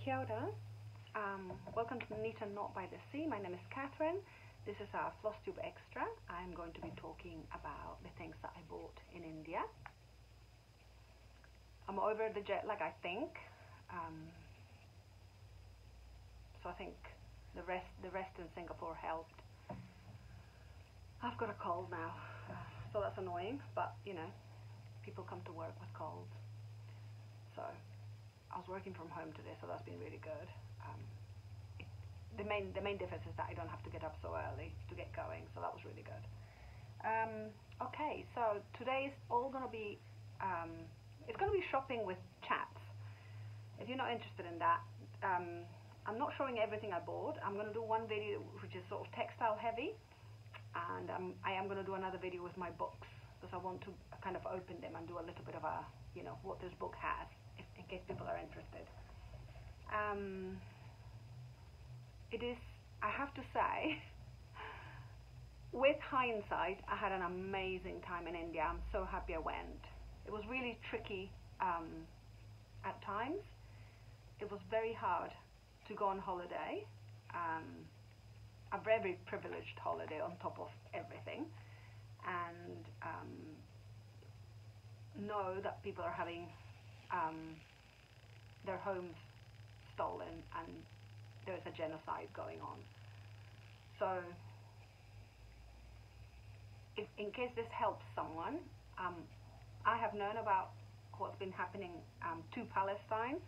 Kia ora. Welcome to Neat and Not by the Sea. My name is Catherine. This is our Floss Tube Extra. I'm going to be talking about the things that I bought in India. I'm over the jet lag, I think. So I think the rest in Singapore helped. I've got a cold now, so that's annoying. But you know, people come to work with colds. So I was working from home today, so that's been really good. The main difference is that I don't have to get up so early to get going, so that was really good. Okay, so today's all gonna be it's gonna be shopping with chats. If you're not interested in that, I'm not showing everything I bought. I'm gonna do one video which is sort of textile heavy, and I am gonna do another video with my books because I want to kind of open them and do a little bit of a, you know, what this book has, in case people are interested. It is, I have to say, with hindsight, I had an amazing time in India. I'm so happy I went. It was really tricky at times. It was very hard to go on holiday, a very privileged holiday on top of everything, and know that people are having their homes stolen and there's a genocide going on. So in case this helps someone, I have known about what's been happening to Palestine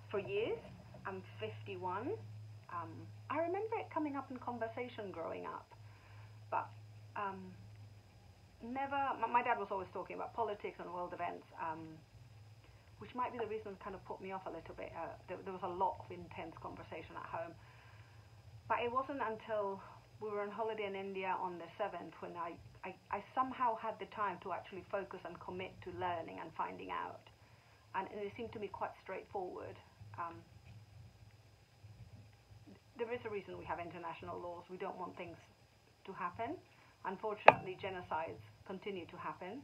for years. I'm 51. I remember it coming up in conversation growing up, but never. My dad was always talking about politics and world events, which might be the reason it kind of put me off a little bit. There was a lot of intense conversation at home. But it wasn't until we were on holiday in India on the 7th when I somehow had the time to actually focus and commit to learning and finding out. And it seemed to me quite straightforward. There is a reason we have international laws. We don't want things to happen. Unfortunately, genocides continue to happen.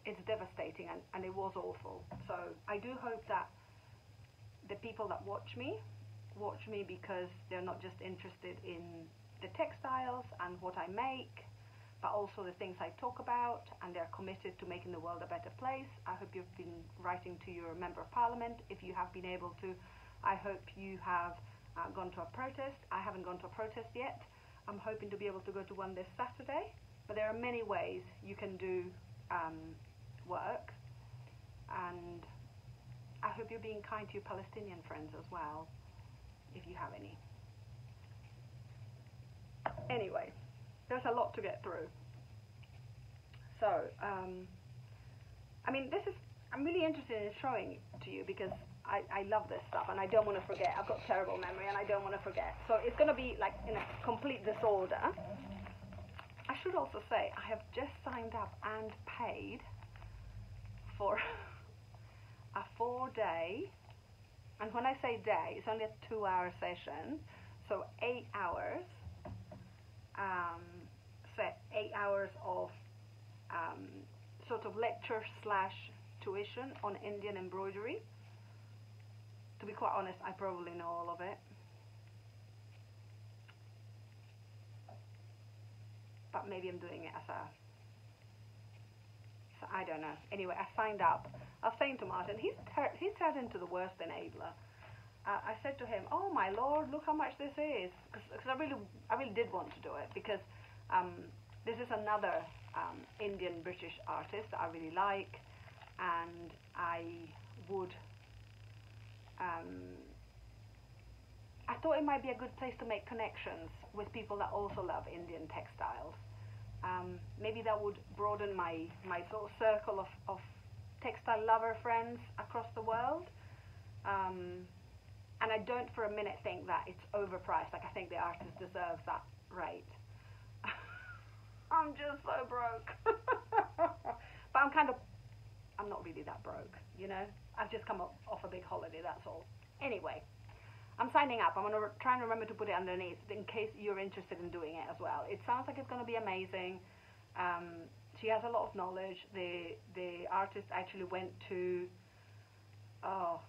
It's devastating, and it was awful. So I do hope that the people that watch me because they're not just interested in the textiles and what I make, but also the things I talk about, and they're committed to making the world a better place. I hope you've been writing to your member of parliament. If you have been able to, I hope you have gone to a protest. I haven't gone to a protest yet. I'm hoping to be able to go to one this Saturday, but there are many ways you can do work, and I hope you're being kind to your Palestinian friends as well, if you have any. Anyway, there's a lot to get through. So, I mean, I'm really interested in showing it to you because I love this stuff and I don't want to forget. I've got terrible memory and I don't want to forget. So it's going to be like in a complete disorder. I should also say I have just signed up and paid for a 4-day, and when I say day, it's only a 2-hour session, so 8 hours, so 8 hours of sort of lecture / tuition on Indian embroidery. To be quite honest, I probably know all of it, but maybe I'm doing it as a, I don't know. Anyway, I signed up. I was saying to Martin, he's turned into the worst enabler. I said to him, "Oh my Lord, look how much this is," because I really did want to do it because this is another Indian British artist that I really like, and I would. I thought it might be a good place to make connections with people that also love Indian textiles. Maybe that would broaden my sort of circle of textile lover friends across the world. And I don't for a minute think that it's overpriced. Like, I think the artist deserves that rate. I'm just so broke. But I'm not really that broke, you know? I've just come off a big holiday, that's all. Anyway, I'm signing up. I'm going to try and remember to put it underneath in case you're interested in doing it as well. It sounds like it's going to be amazing. She has a lot of knowledge. The artist actually went to, oh,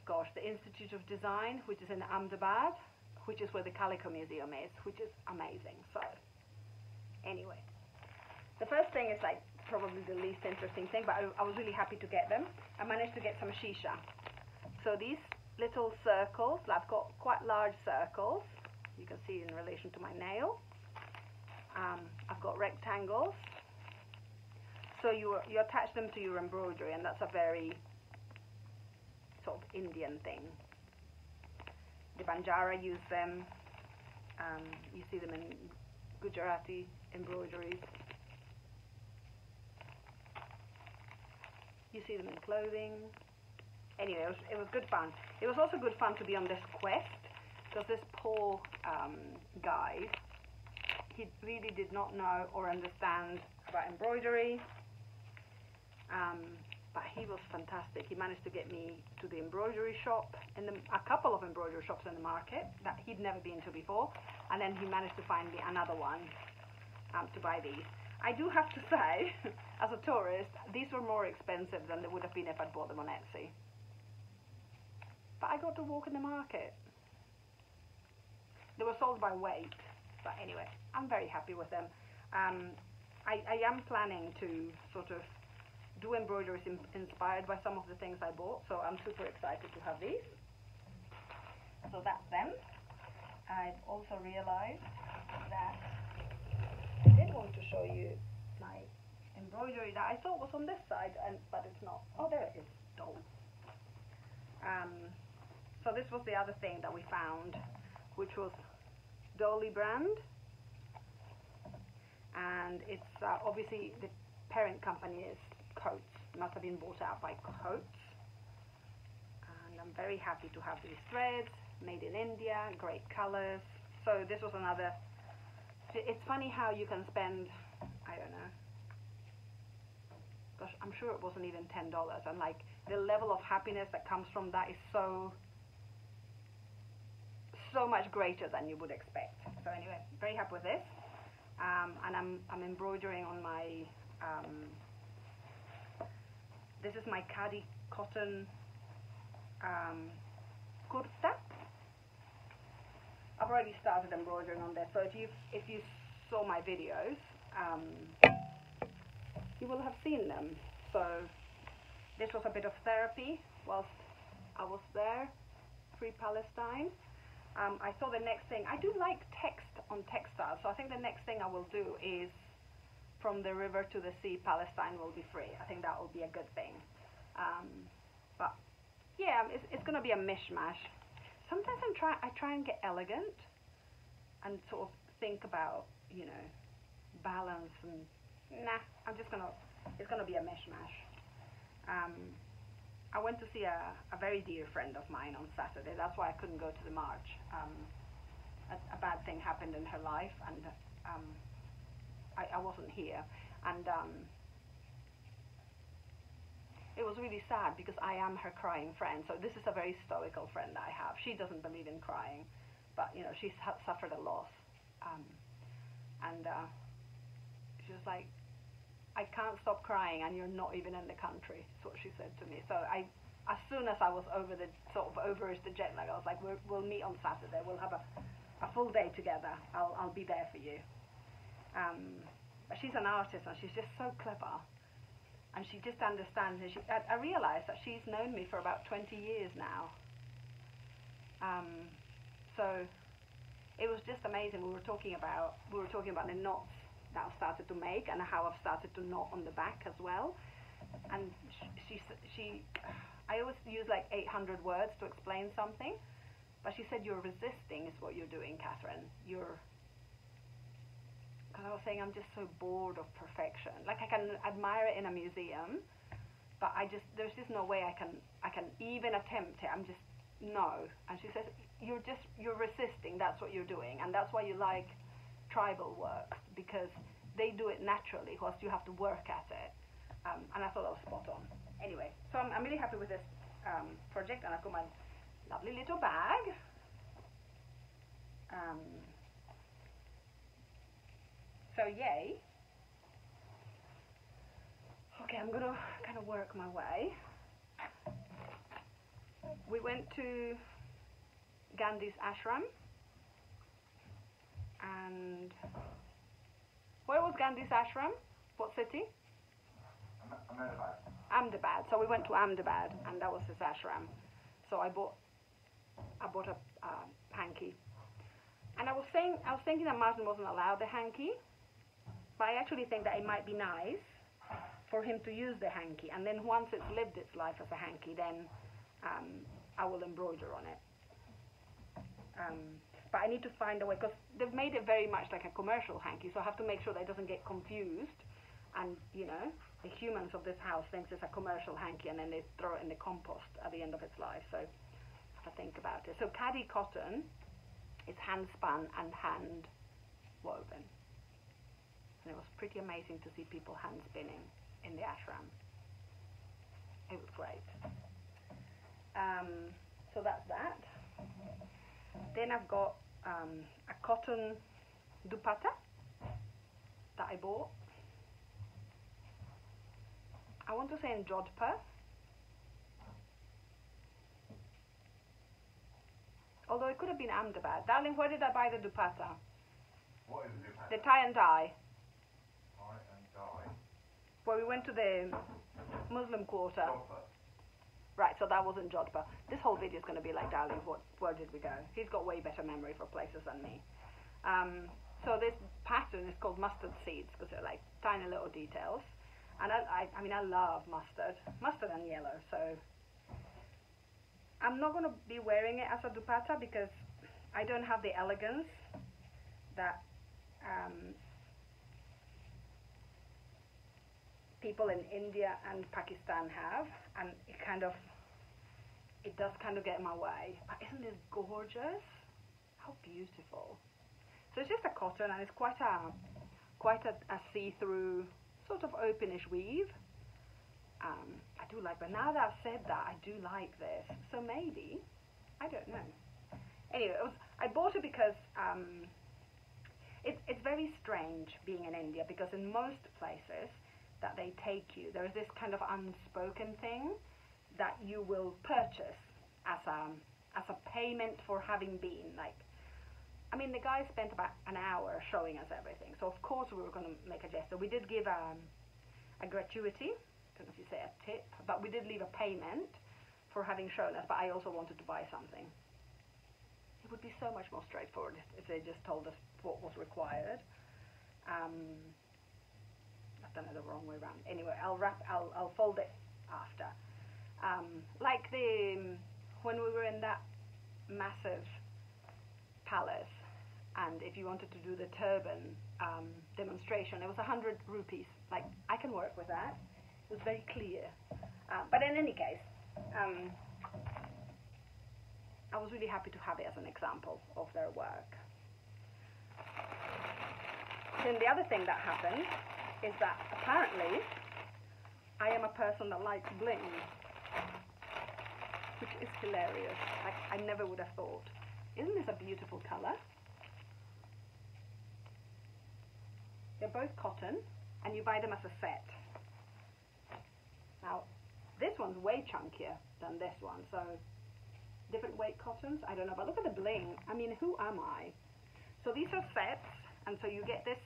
Institute of Design, which is in Ahmedabad, which is where the Calico Museum is, which is amazing. So anyway, the first thing is like probably the least interesting thing, but I was really happy to get them. I managed to get some shisha. So these little circles, I've got quite large circles, you can see in relation to my nail. I've got rectangles. So you attach them to your embroidery, and that's a very sort of Indian thing. The Banjara use them. You see them in Gujarati embroideries. You see them in clothing. Anyway, it was good fun. It was also good fun to be on this quest, because this poor guy, he really did not know or understand about embroidery. But he was fantastic. He managed to get me to the embroidery shop, a couple of embroidery shops in the market that he'd never been to before, and then he managed to find me another one to buy these. I do have to say, as a tourist, these were more expensive than they would have been if I'd bought them on Etsy. But I got to walk in the market. They were sold by weight, but anyway, I'm very happy with them. I am planning to sort of do embroideries inspired by some of the things I bought, so I'm super excited to have these. So that's them. I've also realized that I did want to show you my embroidery that I thought was on this side, but it's not. Oh, there it is. Doll. So this was the other thing that we found, which was Dolly brand, and it's obviously the parent company is Coats. It must have been bought out by Coats, and I'm very happy to have these threads, made in India, great colors. So this was another. It's funny how you can spend, I don't know, gosh, I'm sure it wasn't even $10, and like the level of happiness that comes from that is so much greater than you would expect. So anyway, very happy with this, and I'm embroidering on my this is my khadi cotton kurta. I've already started embroidering on this, so if you saw my videos, you will have seen them. So this was a bit of therapy whilst I was there, Free Palestine. I thought the next thing, I do like text on textiles, so I think the next thing I will do is From the River to the Sea, Palestine Will Be Free. I think that will be a good thing. But yeah, it's going to be a mishmash. Sometimes I try and get elegant and sort of think about, you know, balance, and nah, it's gonna be a mishmash. I went to see a very dear friend of mine on Saturday. That's why I couldn't go to the march. A bad thing happened in her life, and I wasn't here, and it was really sad because I am her crying friend. So this is a very stoical friend that I have. She doesn't believe in crying, but you know, she's suffered a loss, and she was like, I can't stop crying, and you're not even in the country. That's what she said to me. So as soon as I was over the jet lag, I was like, we'll meet on Saturday. We'll have a full day together. I'll be there for you. But she's an artist, and she's just so clever, and she just understands. And I realized that she's known me for about 20 years now. So it was just amazing. We were talking about the knots that I've started to make, and how I've started to knot on the back as well. And I always use like 800 words to explain something, but she said, you're resisting is what you're doing, Catherine. Because I was saying, I'm just so bored of perfection. Like, I can admire it in a museum, but there's just no way I can even attempt it. I'm just, no. And she says, you're resisting. That's what you're doing, and that's why you like tribal works, because they do it naturally, whilst you have to work at it. And I thought that was spot on. Anyway, so I'm really happy with this project, and I've got my lovely little bag. So yay. Okay, I'm gonna kind of work my way. We went to Gandhi's ashram, and where was Gandhi's ashram? What city? Ahmedabad. Ahmedabad. So we went to Ahmedabad, and that was his ashram. So I bought a hanky, and I was thinking that Martin wasn't allowed the hanky, but I actually think that it might be nice for him to use the hanky, and then once it's lived its life as a hanky, then I will embroider on it. But I need to find a way, because they've made it very much like a commercial hanky, so I have to make sure that it doesn't get confused, and you know, the humans of this house thinks it's a commercial hanky, and then they throw it in the compost at the end of its life. So I have to think about it. So Khadi cotton is hand spun and hand woven, and it was pretty amazing to see people hand spinning in the ashram. It was great. So that's that. Then I've got a cotton dupatta that I bought. I want to say in Jodhpur. Although it could have been Ahmedabad. Darling, where did I buy the dupatta? What is a dupatta? The tie and dye. Tie and dye. Where we went to the Muslim quarter. Jodhpur. Right, so that wasn't Jodhpur. This whole video is going to be like, darling, where did we go? He's got way better memory for places than me. So this pattern is called mustard seeds, because they're like tiny little details. And I mean, I love mustard and yellow. So I'm not going to be wearing it as a dupatta because I don't have the elegance that people in India and Pakistan have, and it does kind of get in my way. But isn't this gorgeous? How beautiful! So it's just a cotton, and it's quite a see-through sort of openish weave. I do like, but now that I've said that, I do like this. So maybe, I don't know. Anyway, I bought it because it's very strange being in India, because in most places that they take you, there is this kind of unspoken thing that you will purchase as a payment for having been. Like, I mean, the guy spent about an hour showing us everything, so of course we were going to make a gesture. We did give a gratuity, I don't know if you say a tip, but we did leave a payment for having shown us, but I also wanted to buy something. It would be so much more straightforward if they just told us what was required. I've done it the wrong way around. Anyway, I'll fold it after. Like when we were in that massive palace, and if you wanted to do the turban demonstration, it was 100 rupees. Like, I can work with that. It was very clear. But in any case, I was really happy to have it as an example of their work. Then the other thing that happened is that apparently I am a person that likes bling, which is hilarious. Like, I never would have thought. Isn't this a beautiful color? They're both cotton, and you buy them as a set. Now, this one's way chunkier than this one, so different weight cottons, I don't know, but look at the bling. I mean, who am I? So these are sets, and so you get this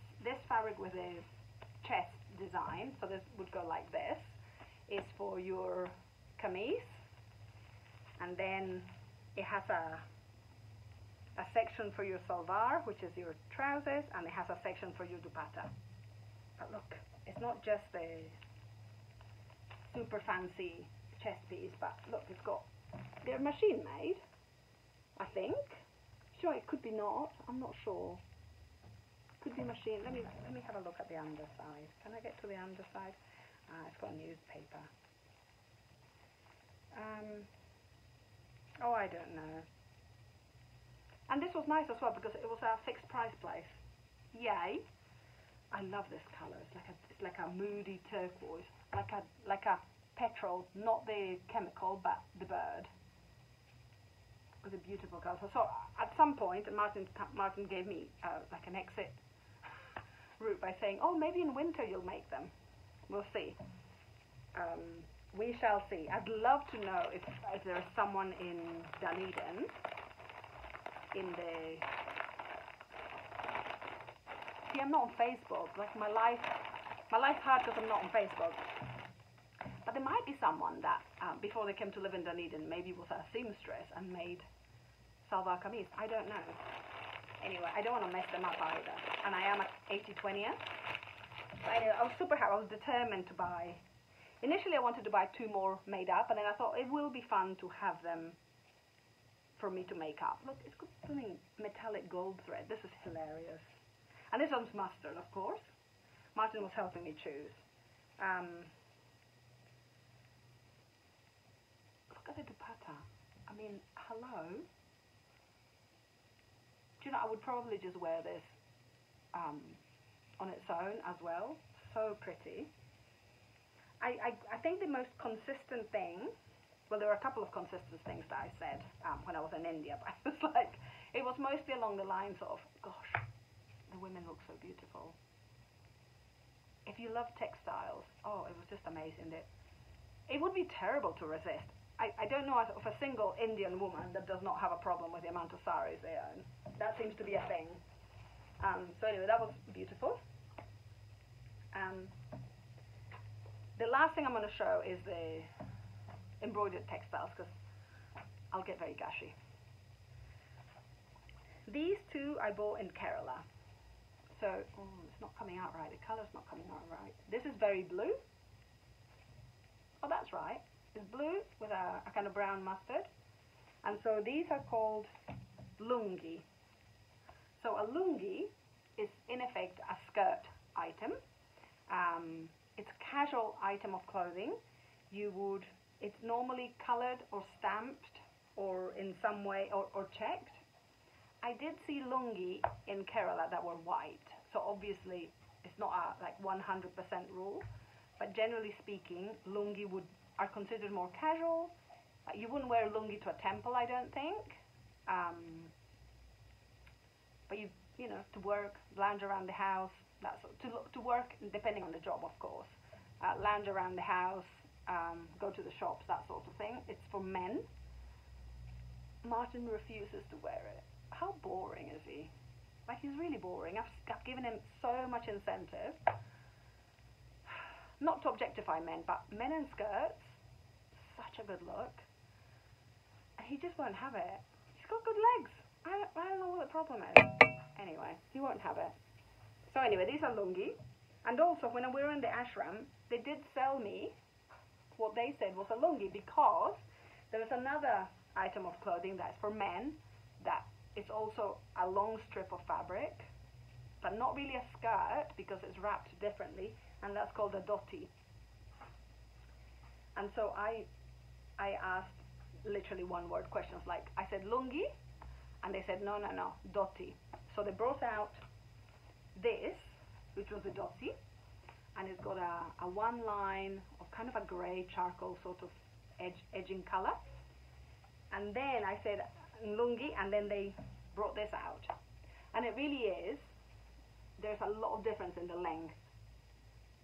fabric with a chest design, so this would go like this, is for your kameez, and then it has a section for your salwar, which is your trousers, and it has a section for your dupatta. But look, it's not just the super fancy chest piece, but look, it's got, they're machine made, I think. Sure, it could be not, I'm not sure. Could be machine. Let me have a look at the underside. Can I get to the underside? It's got a newspaper. Oh, I don't know. And this was nice as well because it was a fixed price place. Yay! I love this colour. It's like a moody turquoise, like a petrol, not the chemical, but the bird. It was a beautiful colour. So at some point, Martin gave me like an exit route by saying, "Oh, maybe in winter you'll make them. We'll see." we shall see. I'd love to know if there's someone in Dunedin in the... See, I'm not on Facebook. Like my life's hard because I'm not on Facebook. But there might be someone that, before they came to live in Dunedin, maybe was a seamstress and made salwar kameez. I don't know. Anyway, I don't want to mess them up either. And I am at 80/20th. But anyway, I was super happy. I was determined to buy. Initially, I wanted to buy 2 more made up, and then I thought it will be fun to have them for me to make up. Look, it's got something metallic gold thread. This is hilarious. And this one's mustard, of course. Martin was helping me choose. Look at the dupatta. I mean, hello. Do you know, I would probably just wear this on its own as well. So pretty. I think the most consistent thing, well, there were a couple of consistent things that I said when I was in India, but it was like, it was mostly along the lines of, gosh, the women look so beautiful. If you love textiles, oh, it was just amazing. It would be terrible to resist. I don't know of a single Indian woman that does not have a problem with the amount of saris they own. That seems to be a thing. So anyway, that was beautiful. The last thing I'm going to show is the embroidered textiles, because I'll get very gushy. These 2 I bought in Kerala. So, it's not coming out right. The color's not coming out right. This is very blue. Oh, that's right. It's blue with a kind of brown mustard. And so these are called lungi. So a lungi is in effect a skirt item. It's a casual item of clothing. It's normally colored or stamped or in some way or checked. I did see lungi in Kerala that were white. So obviously it's not a like 100% rule, but generally speaking, lungi are considered more casual. You wouldn't wear lungi to a temple, I don't think. But you know, to work, lounge around the house, to work, depending on the job, of course. Lounge around the house, go to the shops, that sort of thing. It's for men. Martin refuses to wear it. How boring is he? Like, he's really boring. I've given him so much incentive. Not to objectify men, but men in skirts, such a good look. And he just won't have it. He's got good legs. I don't know what the problem is. Anyway, he won't have it. So anyway, these are lungi. And also, when we were in the ashram, they did sell me what they said was a lungi, because there was another item of clothing that's for men that is also a long strip of fabric, but not really a skirt because it's wrapped differently, and that's called a dhoti. And so I asked literally one-word questions, like I said lungi, and they said no, dhoti. So they brought out this, which was a dhoti, and it's got a one line of kind of a grey charcoal sort of edging colour. And then I said lungi, and then they brought this out. And it really is, there's a lot of difference in the length.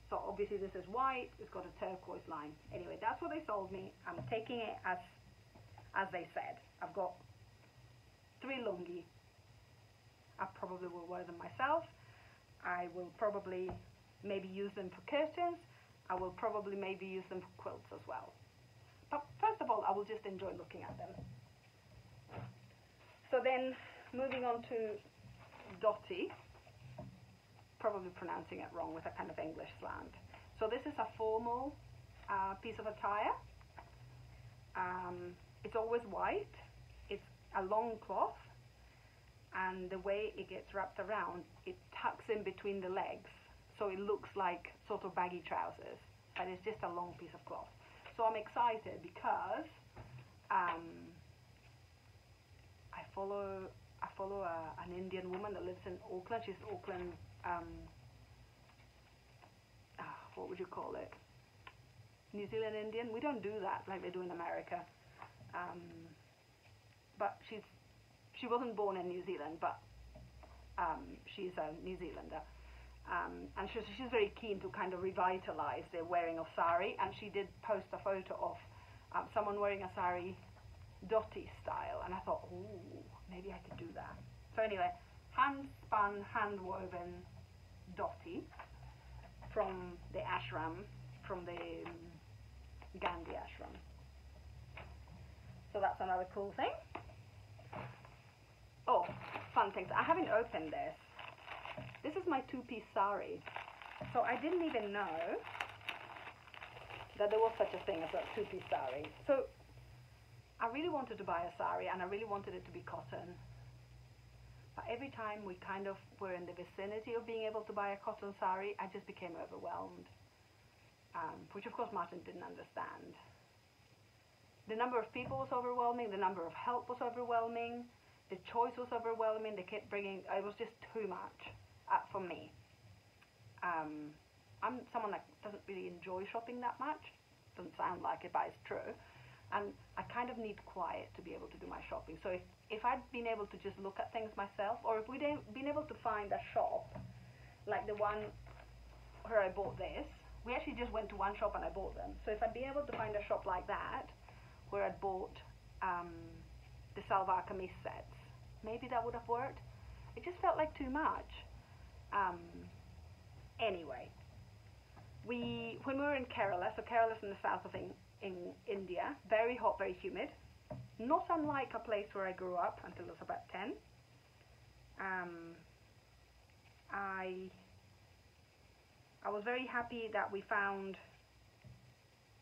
So obviously this is white, it's got a turquoise line. Anyway, that's what they sold me. I'm taking it as they said. I've got 3 lungi. I probably will wear them myself. I will probably maybe use them for curtains. I will probably maybe use them for quilts as well. But first of all, I will just enjoy looking at them. So then, moving on to dhoti, probably pronouncing it wrong with a kind of English slant. So this is a formal piece of attire. It's always white. It's a long cloth, and the way it gets wrapped around, it tucks in between the legs, so it looks like sort of baggy trousers, but it's just a long piece of cloth. So I'm excited because I follow an Indian woman that lives in Auckland. She's Auckland, what would you call it? New Zealand Indian. We don't do that like they do in America. But she wasn't born in New Zealand, but she's a New Zealander. And she's very keen to kind of revitalize the wearing of sari, and she did post a photo of someone wearing a sari dhoti style, and I thought, ooh, maybe I could do that. So anyway, hand-spun, hand-woven dhoti from the ashram, from the Gandhi ashram. So that's another cool thing. Oh, fun things. I haven't opened this. This is my two-piece sari. So I didn't even know that there was such a thing as a two-piece sari. So I really wanted to buy a sari, and I really wanted it to be cotton. But every time we kind of were in the vicinity of being able to buy a cotton sari, I just became overwhelmed. Which of course Martin didn't understand. The number of people was overwhelming, the number of help was overwhelming, the choice was overwhelming, they kept bringing, it was just too much for me. I'm someone that doesn't really enjoy shopping that much. Doesn't sound like it, but it's true. And I kind of need quiet to be able to do my shopping. So if I'd been able to just look at things myself, or if we'd been able to find a shop, like the one where I bought this, we actually just went to one shop and I bought them. So if I'd been able to find a shop like that, where I'd bought the Salvar Kameez sets, maybe that would have worked. It just felt like too much. Anyway, when we were in Kerala, so Kerala's in the south of in India, very hot, very humid, not unlike a place where I grew up until I was about 10. I was very happy that we found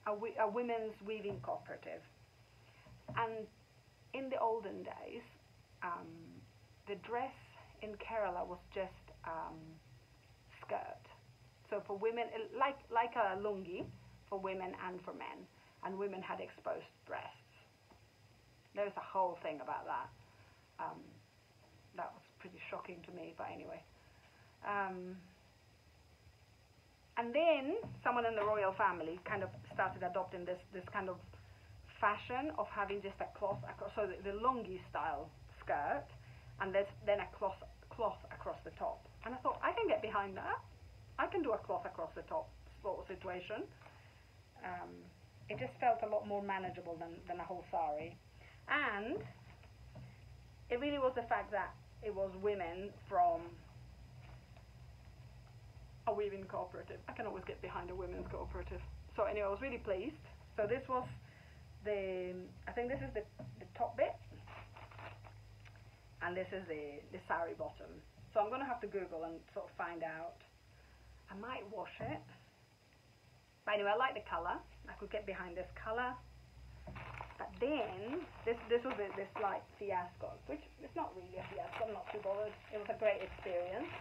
a women's weaving cooperative. And in the olden days, the dress in Kerala was just skirt. So for women, like a lungi for women and for men, and women had exposed breasts. There was a whole thing about that. That was pretty shocking to me, but anyway. And then someone in the royal family kind of started adopting this kind of fashion of having just a cloth across, so the lungi style skirt, and then a cloth across the top. And I thought, I can get behind that. I can do a cloth across the top sort of situation. It just felt a lot more manageable than a whole sari. And it really was the fact that it was women from a weaving cooperative. I can always get behind a women's cooperative. So anyway, I was really pleased. So this was I think this is the top bit, and this is the sari bottom. So I'm going to have to Google and sort of find out. I might wash it. But anyway, I like the colour. I could get behind this colour. But then, this was this slight fiasco, which is not really a fiasco, I'm not too bothered. It was a great experience.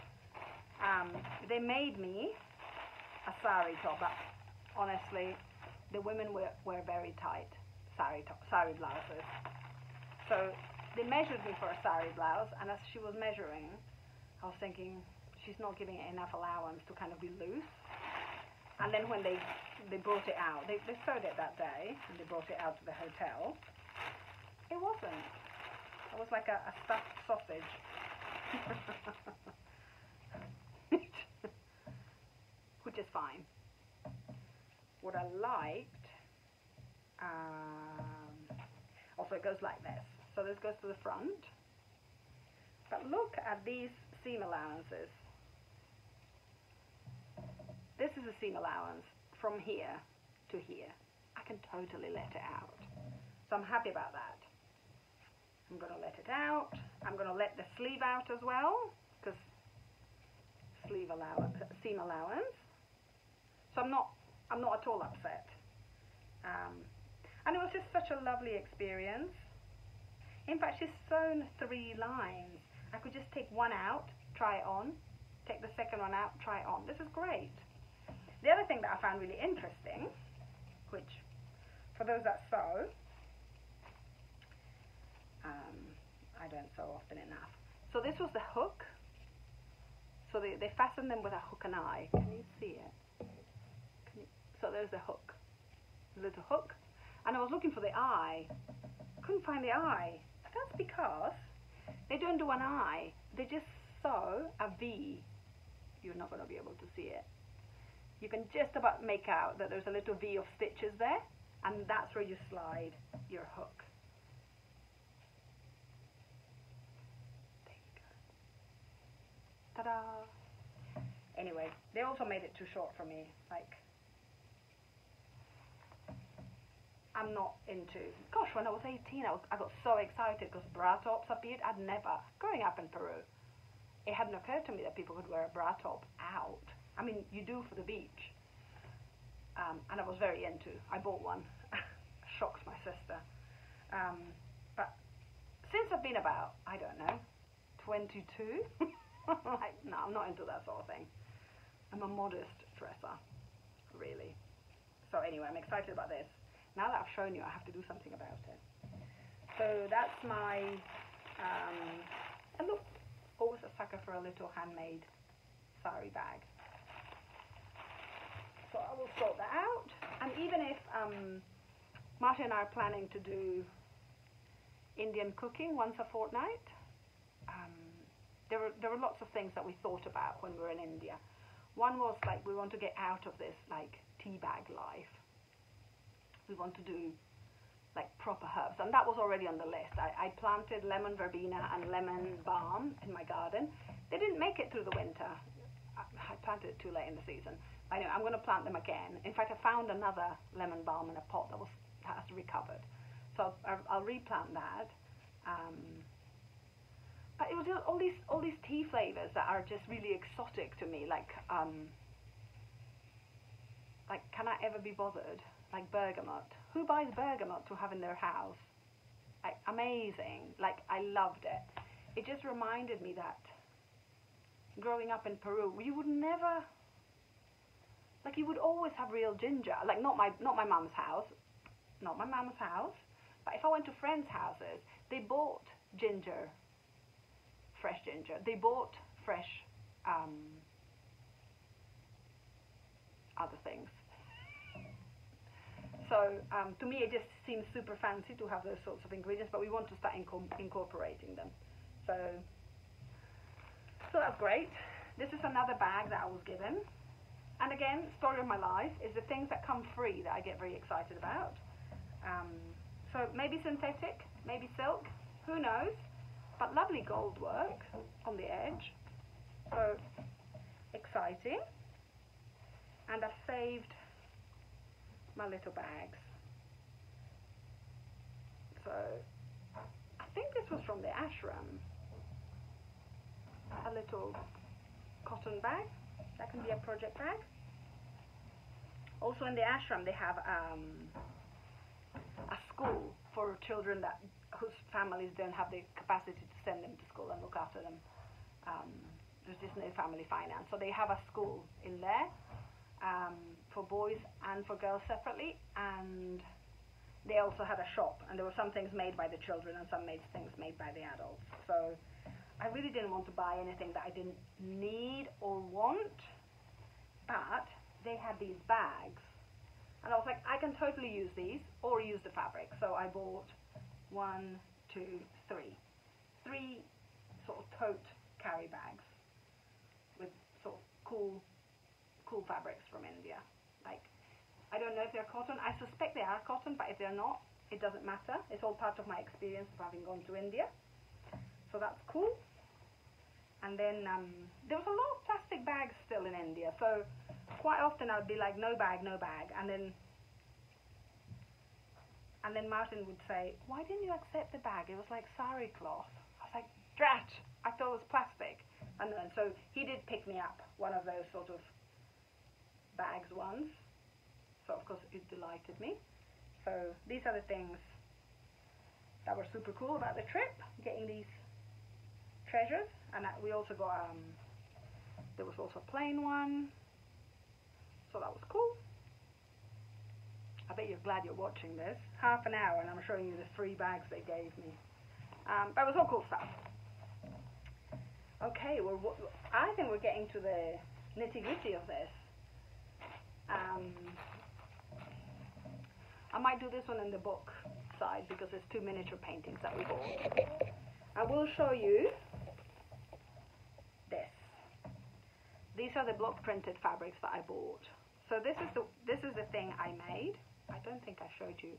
They made me a sari top, but honestly, the women were very tight sari blouses. So they measured me for a sari blouse, and as she was measuring, I was thinking, she's not giving it enough allowance to kind of be loose. And then when they brought it out, they sewed it that day, and they brought it out to the hotel. It wasn't. It was like a stuffed sausage. Which is fine. What I liked, also it goes like this. So this goes to the front. But look at these seam allowances. This is a seam allowance from here to here. I can totally let it out. So I'm happy about that. I'm going to let it out. I'm going to let the sleeve out as well, because seam allowance. So I'm not at all upset. And it was just such a lovely experience. In fact, she's sewn 3 lines. I could just take one out, try it on, take the second one out, try it on. This is great. The other thing that I found really interesting, which for those that sew, I don't sew often enough. So this was the hook. So they fastened them with a hook and eye. Can you see it? So there's the hook, the little hook. And I was looking for the eye. Couldn't find the eye. That's because they don't do an eye. They just sew a V you're not going to be able to see it. You can just about make out that there's a little V of stitches there, and that's where you slide your hook. There you go. Ta-da! Anyway, they also made it too short for me. Like, I'm not into... Gosh, when I was 18, I got so excited because bra tops appeared. I'd never... Growing up in Peru, it hadn't occurred to me that people could wear a bra top out. I mean, you do for the beach. And I was very into. I bought one. Shocked my sister. But since I've been about, I don't know, 22, like, no, I'm not into that sort of thing. I'm a modest dresser, really. So anyway, I'm excited about this. Now that I've shown you, I have to do something about it. So that's my, and look, always a sucker for a little handmade sari bag. So I will sort that out. And even if Martin and I are planning to do Indian cooking once a fortnight, there were lots of things that we thought about when we were in India. One was like we want to get out of this like tea bag life. We want to do like proper herbs, and that was already on the list. I planted lemon verbena and lemon balm in my garden. They didn't make it through the winter. I planted it too late in the season. Anyway, I'm going to plant them again. In fact, I found another lemon balm in a pot that has recovered. So I'll replant that. But it was just all these tea flavors that are just really exotic to me. Like can I ever be bothered? Like bergamot. Who buys bergamot to have in their house? Like, amazing. Like, I loved it. It just reminded me that growing up in Peru, you would never, like, you would always have real ginger. Like, not my mum's house, but if I went to friends' houses, they bought ginger, fresh ginger. They bought fresh other things. So to me, it just seems super fancy to have those sorts of ingredients, but we want to start incorporating them. So that's great. This is another bag that I was given. And again, story of my life is the things that come free that I get very excited about. So maybe synthetic, maybe silk, who knows? But lovely gold work on the edge. So exciting. And I've saved my little bags. So I think this was from the ashram. A little cotton bag. That can be a project bag. Also in the ashram they have a school for children whose families don't have the capacity to send them to school and look after them. There's just no family finance. So they have a school in there. For boys and for girls separately, and they also had a shop, and there were some things made by the children and some things made by the adults. So I really didn't want to buy anything that I didn't need or want, but they had these bags, and I was like, I can totally use these or use the fabric. So I bought 1, 2, 3 sort of tote carry bags with sort of cool fabrics from India. Like, I don't know if they're cotton. I suspect they are cotton, but if they're not, it doesn't matter. It's all part of my experience of having gone to India. So that's cool. And then there was a lot of plastic bags still in India. So quite often I'd be like, no bag, no bag. And then Martin would say, why didn't you accept the bag? It was like sari cloth. I was like, drat, I thought it was plastic. And so he did pick me up one of those sort of bags once, so of course it delighted me. So these are the things that were super cool about the trip, getting these treasures. And we also got there was also a plain one, so that was cool. I bet you're glad you're watching this. Half an hour and I'm showing you the 3 bags they gave me, but it was all cool stuff. Okay, well, I think we're getting to the nitty-gritty of this. I might do this one in the book side because there's 2 miniature paintings that we bought. I will show you this. these are the block printed fabrics that I bought. So this is the thing I made. I don't think I showed you.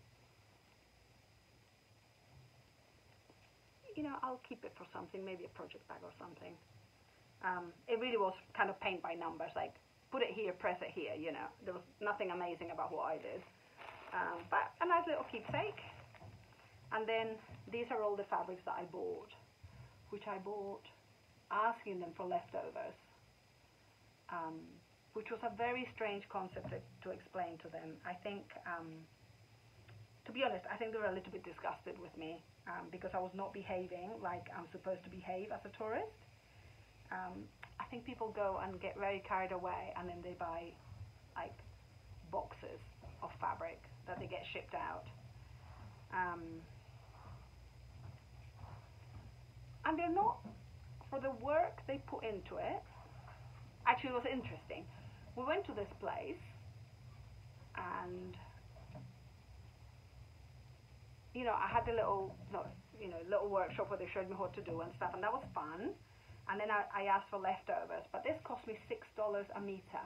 You know, I'll keep it for something, maybe a project bag or something. It really was kind of paint by numbers, like put it here, press it here, you know. There was nothing amazing about what I did. But a nice little keepsake. And then these are all the fabrics that I bought, which I bought asking them for leftovers, which was a very strange concept to explain to them. I think, to be honest, I think they were a little bit disgusted with me because I was not behaving like I'm supposed to behave as a tourist. I think people go and get very carried away, and then they buy like boxes of fabric that they get shipped out. And they're not, for the work they put into it. Actually, it was interesting. We went to this place, and you know, I had a little workshop where they showed me what to do and stuff, and that was fun. And then I asked for leftovers, but this cost me $6 a meter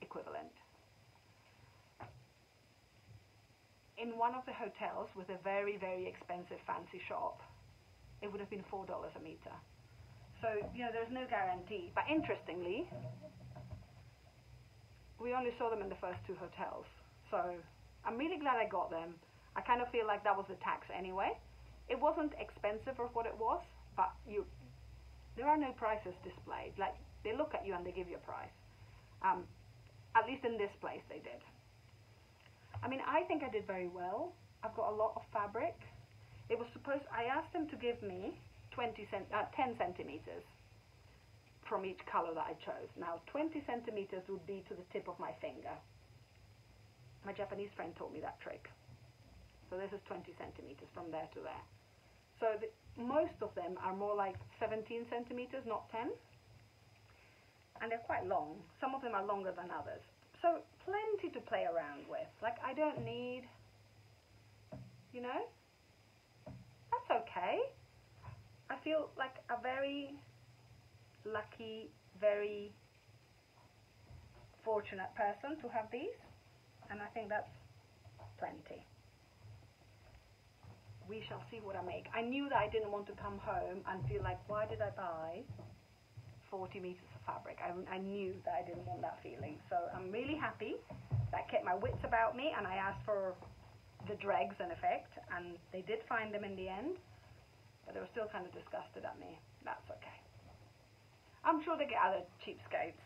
equivalent. In one of the hotels with a very, very expensive fancy shop, it would have been $4 a meter. So, you know, there's no guarantee. But interestingly, we only saw them in the first 2 hotels. So I'm really glad I got them. I kind of feel like that was the tax anyway. It wasn't expensive for what it was, but there are no prices displayed. Like, they look at you and they give you a price. At least in this place they did. I mean, I think I did very well. I've got a lot of fabric. I asked them to give me 10 centimeters from each color that I chose. Now, 20 centimeters would be to the tip of my finger. My Japanese friend taught me that trick. So this is 20 centimeters from there to there. So most of them are more like 17 centimeters, not 10. And they're quite long. Some of them are longer than others. So plenty to play around with. Like, I don't need, you know, that's okay. I feel like a very lucky, very fortunate person to have these. And I think that's plenty. We shall see what I make. I knew that I didn't want to come home and feel like, why did I buy 40 meters of fabric? I knew that I didn't want that feeling. So I'm really happy that I kept my wits about me, and I asked for the dregs in effect, and they did find them in the end, but they were still kind of disgusted at me. That's okay. I'm sure they get other cheapskates.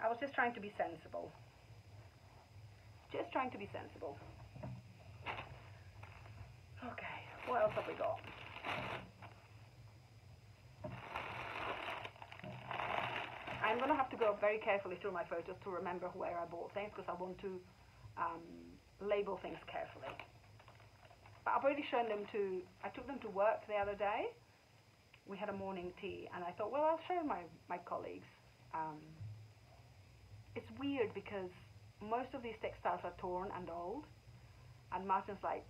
I was just trying to be sensible. Just trying to be sensible. Okay, what else have we got? I'm going to have to go very carefully through my photos to remember where I bought things, because I want to label things carefully. But I've already shown them I took them to work the other day. We had a morning tea, and I thought, well, I'll show my colleagues. It's weird because most of these textiles are torn and old, and Martin's like,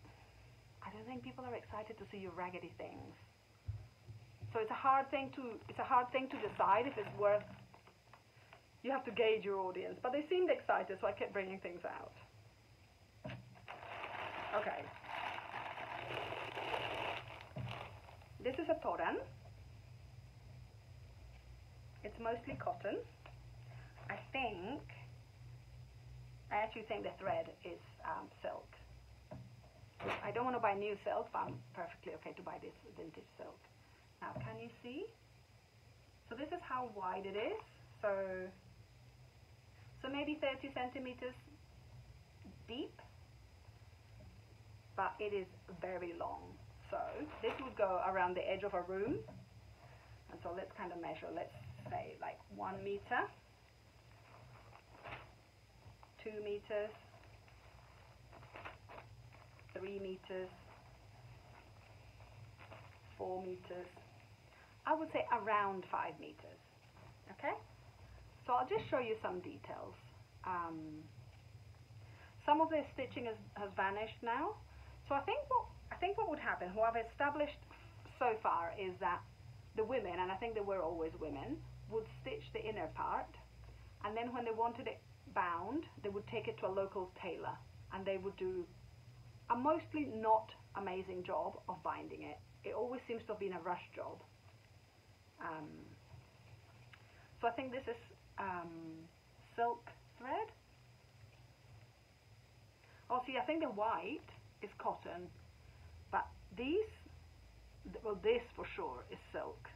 I don't think people are excited to see your raggedy things. So it's a hard thing to decide if it's worth. You have to gauge your audience, but they seemed excited, so I kept bringing things out. Okay. This is a toran. It's mostly cotton. I actually think the thread is silk. I don't want to buy new silk, but I'm perfectly okay to buy this vintage silk. Now, can you see? So this is how wide it is. So maybe 30 centimeters deep, but it is very long. So this would go around the edge of a room. And so let's kind of measure, let's say like 1 meter, 2 meters, 3 meters, 4 meters. I would say around 5 meters. Okay? So I'll just show you some details. Some of the stitching has vanished now. So I think what would happen, what I've established so far, is that the women, and I think they were always women, would stitch the inner part, and then when they wanted it bound, they would take it to a local tailor, and they would do a mostly not amazing job of binding it. It always seems to have been a rush job. So I think this is silk thread. Oh, see, I think the white is cotton, but these, well, this for sure is silk.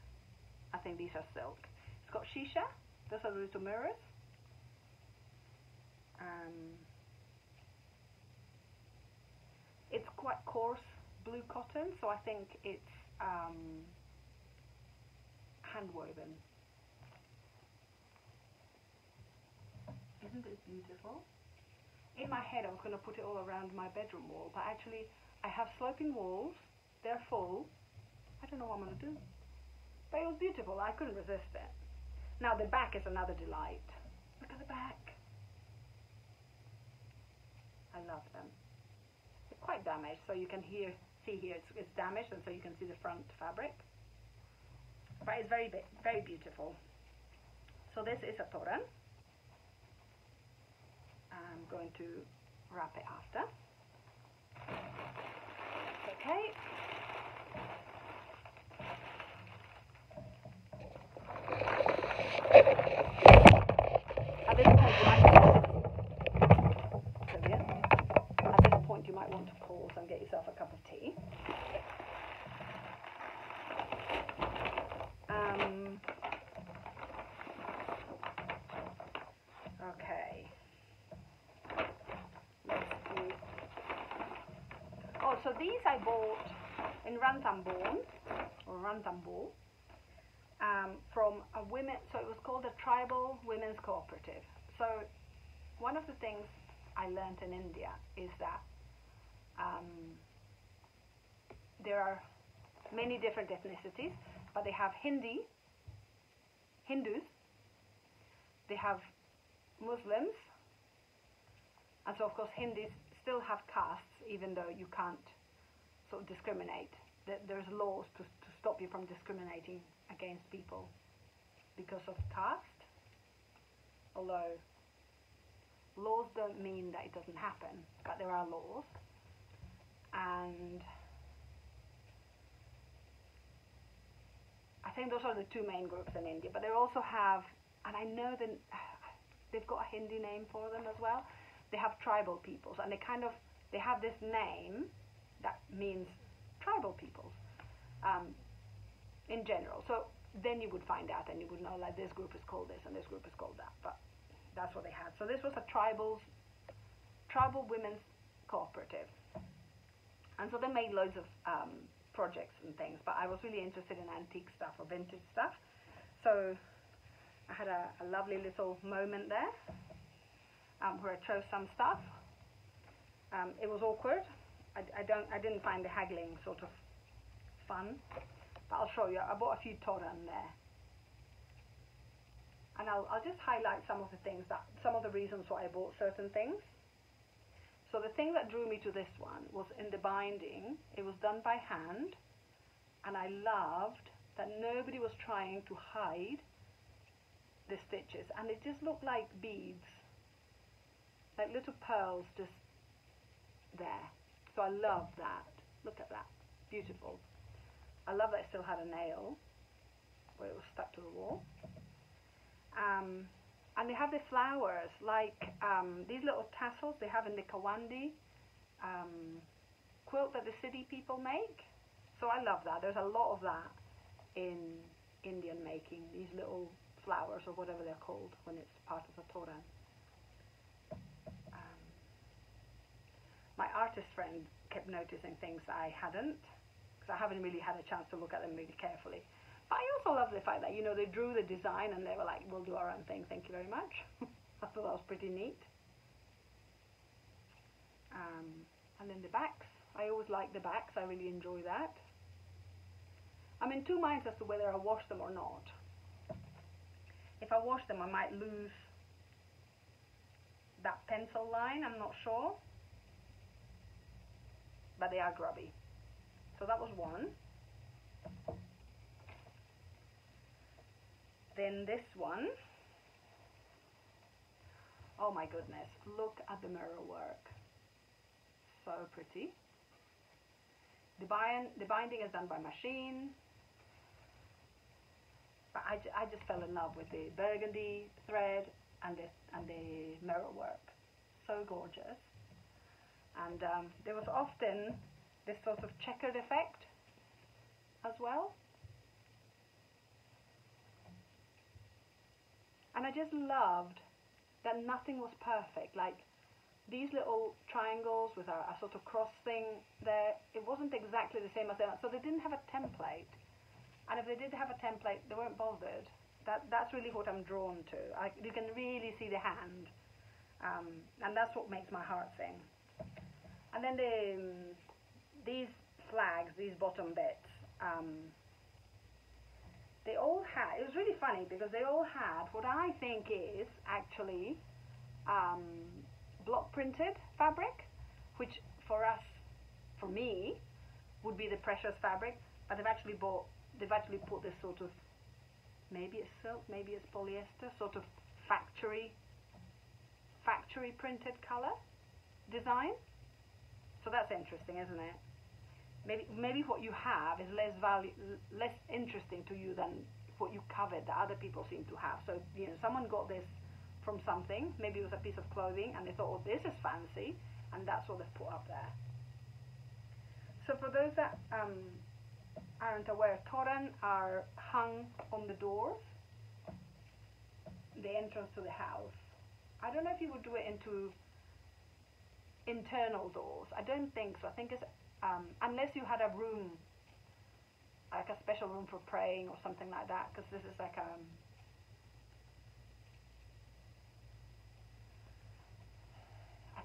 I think these are silk. It's got shisha. Those are the little mirrors. It's quite coarse blue cotton, so I think it's hand woven. Isn't it beautiful? In my head I was going to put it all around my bedroom wall, but actually I have sloping walls, they're full. I don't know what I'm going to do. But it was beautiful, I couldn't resist it. Now the back is another delight. Look at the back. I love them. They're quite damaged, so you can see here it's damaged, and so you can see the front fabric. But it's very, very beautiful. So this is a toran. I'm going to wrap it after. Okay. At this point you might want to pause and get yourself a cup of tea. Okay. Let's see. Oh, so these I bought in Ranthambore, from a women. So it was called a tribal women's cooperative. So one of the things I learned in India is that there are many different ethnicities, but they have Hindus, they have Muslims, and so of course Hindus still have castes, even though you can't sort of discriminate. There's laws to stop you from discriminating against people because of caste, although laws don't mean that it doesn't happen, but there are laws. And I think those are the two main groups in India, but they also have, and I know that they've got a Hindi name for them as well. They have tribal peoples, and they have this name that means tribal peoples in general. So then you would find out, and you would know, like, this group is called this and this group is called that. But that's what they had. So this was a tribal women's cooperative, and so they made loads of projects and things. But I was really interested in antique stuff or vintage stuff, so I had a lovely little moment there where I chose some stuff. It was awkward. I didn't find the haggling sort of fun, but I'll show you. I bought a few toran there, and I'll just highlight some of the reasons why I bought certain things. So the thing that drew me to this one was in the binding. It was done by hand, and I loved that nobody was trying to hide the stitches, and it just looked like beads, like little pearls just there. So I love that. Look at that. Beautiful. I love that it still had a nail where it was stuck to the wall. And they have the flowers, like these little tassels they have in the Kawandi quilt that the city people make. So I love that. There's a lot of that in Indian making, these little flowers or whatever they're called when it's part of a toran. My artist friend kept noticing things I hadn't, because I haven't really had a chance to look at them really carefully. But I also love the fact that, you know, they drew the design and they were like, we'll do our own thing, thank you very much. I thought that was pretty neat. And then the backs. I always like the backs. I really enjoy that. I'm in two minds as to whether I wash them or not. If I wash them, I might lose that pencil line. I'm not sure. But they are grubby. So that was one. Then this one, oh my goodness, look at the mirror work. So pretty. The binding is done by machine. But I just fell in love with the burgundy thread and the mirror work. So gorgeous. And there was often this sort of checkered effect as well. And I just loved that nothing was perfect. Like these little triangles with a sort of cross thing there, it wasn't exactly the same as that. So they didn't have a template. And if they did have a template, they weren't bothered. That's really what I'm drawn to. You can really see the hand. And that's what makes my heart sing. And then these flags, these bottom bits, they all had, it was really funny because they all had what I think is actually block printed fabric, which for us, for me, would be the precious fabric, but they've actually put this sort of, maybe it's silk, maybe it's polyester, sort of factory printed color design. So that's interesting, isn't it? Maybe what you have is less interesting to you than what you covered that other people seem to have. So, you know, someone got this from something, maybe it was a piece of clothing, and they thought, oh, this is fancy, and that's what they've put up there. So for those that aren't aware, toran are hung on the doors, the entrance to the house. I don't know if you would do it into internal doors. I don't think so. I think it's unless you had a room, like a special room for praying or something like that, because this is like I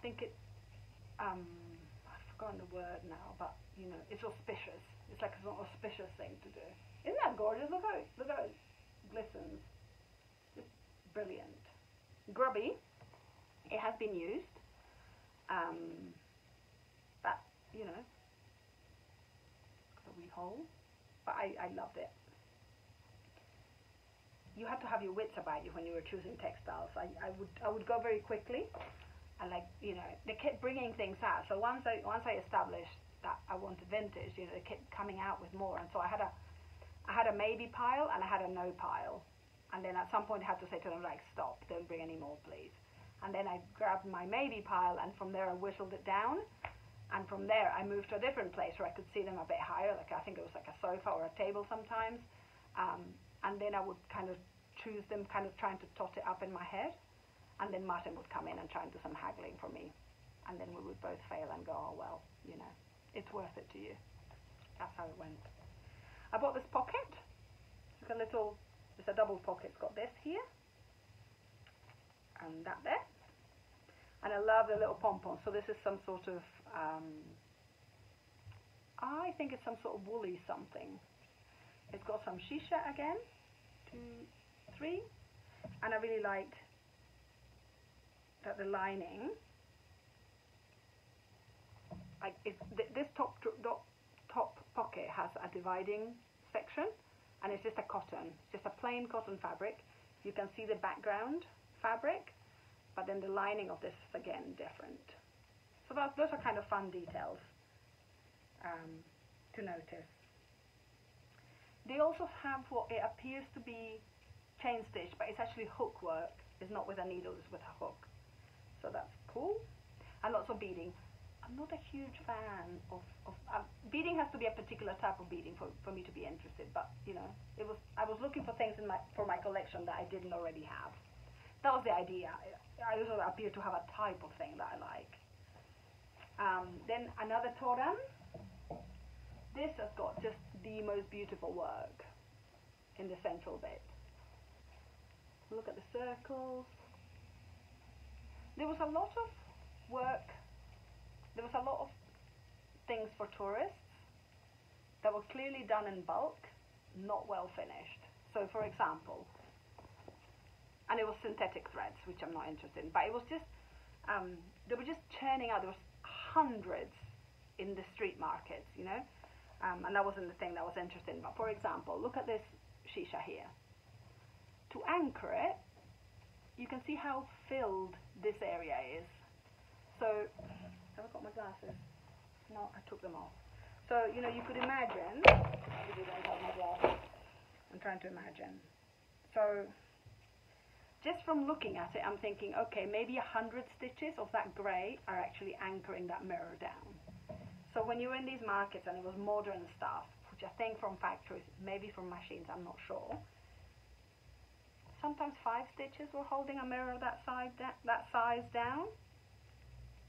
think it I've forgotten the word now, but you know, it's auspicious. It's like an auspicious thing to do. Isn't that gorgeous? Look how it glistens. It's brilliant. Grubby. It has been used. But you know, got a wee hole. But I loved it. You had to have your wits about you when you were choosing textiles. I would go very quickly, and like, you know, they kept bringing things out. So once I established that I wanted vintage, you know, they kept coming out with more. And so I had a maybe pile and I had a no pile. And then at some point I had to say to them, like, stop, don't bring any more, please. And then I grabbed my maybe pile, and from there I whistled it down. And from there I moved to a different place where I could see them a bit higher, like I think it was like a sofa or a table sometimes. And then I would kind of choose them, kind of trying to tot it up in my head. And then Martin would come in and try and do some haggling for me. And then we would both fail and go, oh, well, you know, it's worth it to you. That's how it went. I bought this pocket. It's a little, it's a double pocket. It's got this here. And that there. And I love the little pom-pom. So this is some sort of, I think it's some sort of woolly something. It's got some shisha again. 2, 3. And I really liked that the lining, like this top pocket has a dividing section, and it's just a cotton, just a plain cotton fabric. You can see the background fabric, but then the lining of this is again different. So those are kind of fun details to notice. They also have what it appears to be chain stitch, but it's actually hook work. It's not with a needle, it's with a hook. So that's cool. And lots of beading. I'm not a huge fan of beading. Has to be a particular type of beading for me to be interested, but you know, I was looking for things for my collection that I didn't already have. That was the idea. I also appear to have a type of thing that I like. Then another toran. This has got just the most beautiful work in the central bit. Look at the circles. There was a lot of work. There was a lot of things for tourists that were clearly done in bulk, not well finished. So for example, and it was synthetic threads, which I'm not interested in, but it was just, they were just churning out. There was hundreds in the street markets, you know, and that wasn't the thing that I was interested in. But for example, look at this shisha here. to anchor it, you can see how filled this area is. So, have I got my glasses? No, I took them off. So, you know, you could imagine, maybe I don't have my glasses. I'm trying to imagine. So, just from looking at it, I'm thinking, okay, maybe 100 stitches of that grey are actually anchoring that mirror down. So when you were in these markets and it was modern stuff, which I think from factories, maybe from machines, I'm not sure, sometimes 5 stitches were holding a mirror that size down.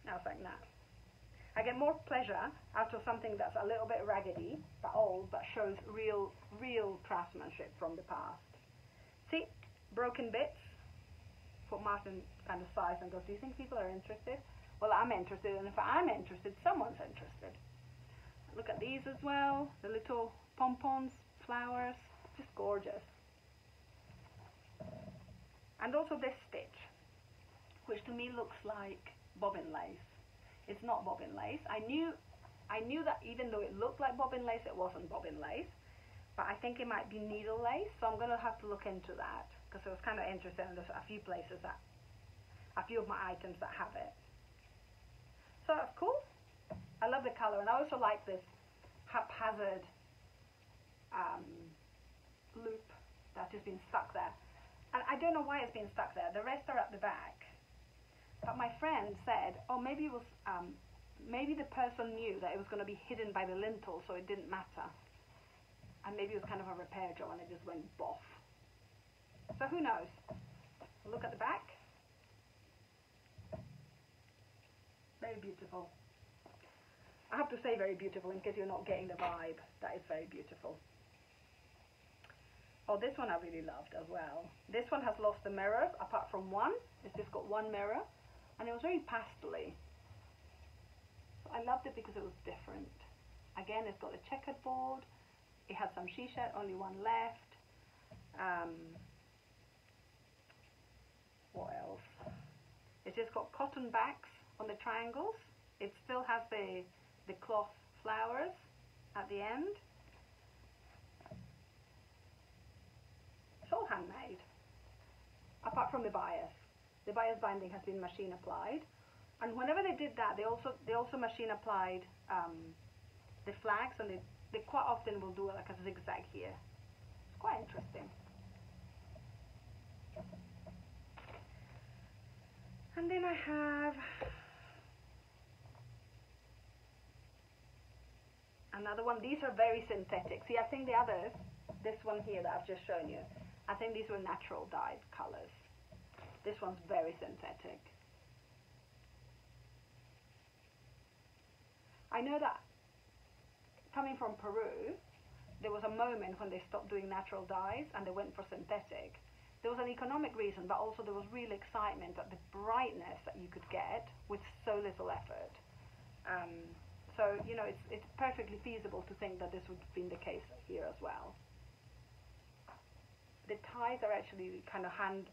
I was like, nah. I get more pleasure out of something that's a little bit raggedy, but old, but shows real craftsmanship from the past. See, broken bits. Put Martin kind of sighs and goes, do you think people are interested? Well, I'm interested, and if I'm interested, someone's interested. Look at these as well, the little pompons, flowers, just gorgeous. And also this stitch, which to me looks like bobbin lace. It's not bobbin lace. I knew that even though it looked like bobbin lace, it wasn't bobbin lace. But I think it might be needle lace, so I'm going to have to look into that, because I was kind of interested in there's a few places that, a few of my items that have it. So that's cool. I love the color, and I also like this haphazard loop that's just been stuck there. And I don't know why it's been stuck there. The rest are at the back. But my friend said, oh, maybe it was, maybe the person knew that it was going to be hidden by the lintel, so it didn't matter. And maybe it was kind of a repair job and it just went boff. So who knows? Look at the back. Very beautiful. I have to say very beautiful in case you're not getting the vibe. That is very beautiful. Oh, this one I really loved as well. This one has lost the mirrors, apart from one. It's just got one mirror. And it was very pastel-y. So I loved it because it was different. Again, it's got a checkered board. It had some shisha, only one left. What else? It's just got cotton backs on the triangles. It still has the cloth flowers at the end. It's all handmade, apart from the bias. The bias binding has been machine applied, and whenever they did that, they also machine applied the flags, and they quite often will do like a zigzag here. It's quite interesting. And then I have another one. These are very synthetic. See, I think the others, this one here that I've just shown you, I think these were natural dyed colors. This one's very synthetic. I know that coming from Peru, there was a moment when they stopped doing natural dyes and they went for synthetic. There was an economic reason, but also there was real excitement at the brightness that you could get with so little effort. So, you know, it's perfectly feasible to think that this would have been the case here as well. The ties are actually kind of hand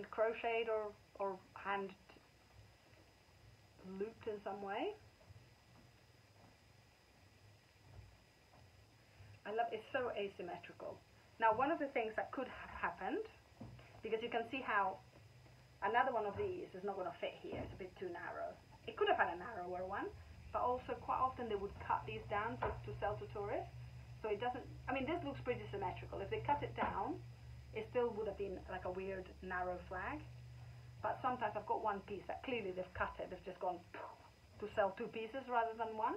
crocheted or hand looped in some way. I love it's so asymmetrical. Now, one of the things that could have happened, because you can see how another one of these is not going to fit here, it's a bit too narrow. It could have had a narrower one, but also quite often they would cut these down to sell to tourists. So it doesn't, I mean, this looks pretty symmetrical. If they cut it down, it still would have been like a weird narrow flag. But sometimes I've got one piece that clearly they've cut it, they've just gone to sell 2 pieces rather than one.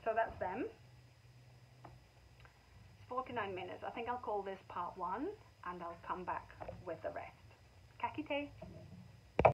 So that's them. It's 49 minutes. I think I'll call this part 1 and I'll come back with the rest. Kakite.